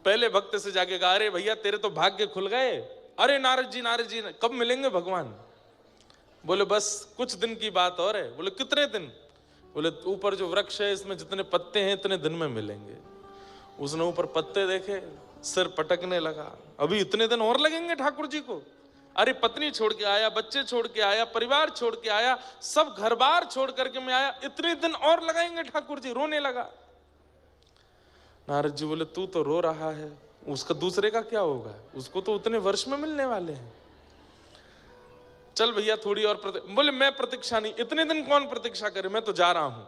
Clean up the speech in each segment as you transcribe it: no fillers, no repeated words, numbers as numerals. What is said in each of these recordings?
पहले भक्त से जाके कहा, अरे भैया तेरे तो भाग्य खुल गए। अरे नारद जी कब मिलेंगे भगवान? बोले बस कुछ दिन की बात और है। बोले कितने दिन? बोले ऊपर जो वृक्ष है इसमें जितने पत्ते हैं इतने दिन में मिलेंगे। उसने ऊपर पत्ते देखे, सिर पटकने लगा, अभी इतने दिन और लगेंगे ठाकुर जी को? अरे पत्नी छोड़ के आया, बच्चे छोड़ के आया, परिवार छोड़ के आया, सब घर बार छोड़ करके मैं आया, इतने दिन और लगाएंगे ठाकुर जी? रोने लगा। नारद जी बोले तू तो रो रहा है, उसका दूसरे का क्या होगा? उसको तो उतने वर्ष में मिलने वाले हैं। चल भैया थोड़ी और बोले मैं प्रतीक्षा नहीं, इतने दिन कौन प्रतीक्षा करे, मैं तो जा रहा हूं।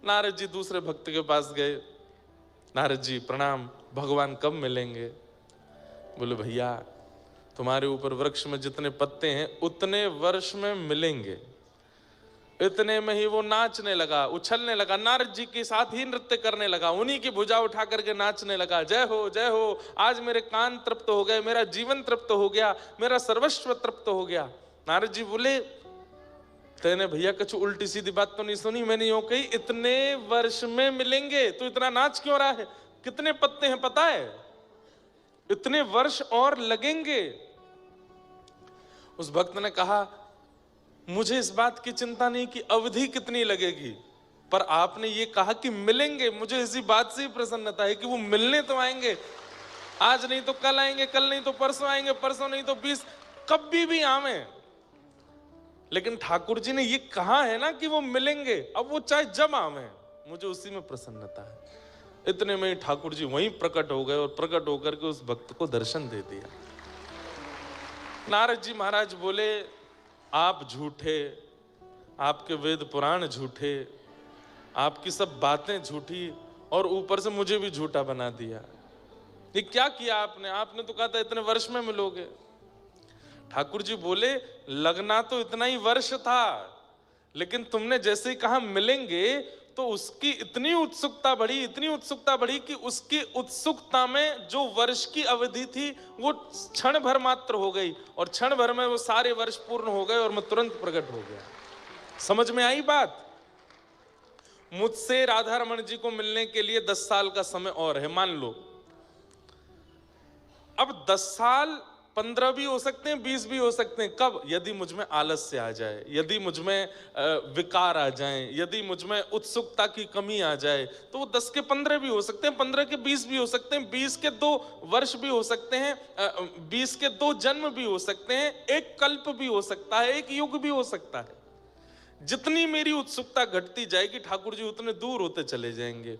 नारद जी दूसरे भक्त के पास गए, नारद जी प्रणाम, भगवान कब मिलेंगे? बोले भैया तुम्हारे ऊपर वृक्ष में जितने पत्ते हैं उतने वर्ष में मिलेंगे। इतने में ही वो नाचने लगा, उछलने लगा, नारद जी के साथ ही नृत्य करने लगा, उन्हीं की भुजा उठा करके नाचने लगा। जय हो, आज मेरे कान तृप्त हो गए, मेरा जीवन तृप्त हो गया, मेरा सर्वस्व तृप्त हो गया। नारद जी बोले तेने भैया कुछ उल्टी सीधी बात तो नहीं सुनी? मैंने यूं कही इतने वर्ष में मिलेंगे, तो इतना नाच क्यों रहा है? कितने पत्ते हैं पता है? इतने वर्ष और लगेंगे। उस भक्त ने कहा मुझे इस बात की चिंता नहीं कि अवधि कितनी लगेगी, पर आपने ये कहा कि मिलेंगे, मुझे इसी बात से ही प्रसन्नता है कि वो मिलने तो आएंगे। आज नहीं तो कल आएंगे, कल नहीं तो परसों आएंगे, परसों नहीं तो 20, कभी भी आवे, लेकिन ठाकुर जी ने ये कहा है ना कि वो मिलेंगे, अब वो चाहे जब आवे, मुझे उसी में प्रसन्नता है। इतने में ही ठाकुर जी वहीं प्रकट हो गए और प्रकट होकर के उस भक्त को दर्शन दे दिया। नारद जी महाराज बोले आप झूठे, आपके वेद पुराण झूठे, आपकी सब बातें झूठी, और ऊपर से मुझे भी झूठा बना दिया। ये क्या किया आपने? आपने तो कहा था इतने वर्ष में मिलोगे। ठाकुर जी बोले लगना तो इतना ही वर्ष था, लेकिन तुमने जैसे ही कहा मिलेंगे तो उसकी इतनी उत्सुकता बढ़ी, इतनी उत्सुकता बढ़ी कि उसकी उत्सुकता में जो वर्ष की अवधि थी वो क्षण भर मात्र हो गई, और क्षण भर में वो सारे वर्ष पूर्ण हो गए और मैं तुरंत प्रकट हो गया। समझ में आई बात? मुझसे राधा रमण जी को मिलने के लिए 10 साल का समय और है, मान लो। अब 10 साल 15 भी हो सकते हैं, 20 भी हो सकते हैं। कब? यदि मुझ में आलस्य आ जाए, यदि मुझ में विकार आ जाए, यदि मुझ में उत्सुकता की कमी आ जाए, तो वो 10 के 15 भी हो सकते हैं, 15 के 20 भी हो सकते हैं, 20 के 2 वर्ष भी हो सकते हैं, 20 के 2 जन्म भी हो सकते हैं, एक कल्प भी हो सकता है, एक युग भी हो सकता है। जितनी मेरी उत्सुकता घटती जाएगी ठाकुर जी उतने दूर होते चले जाएंगे।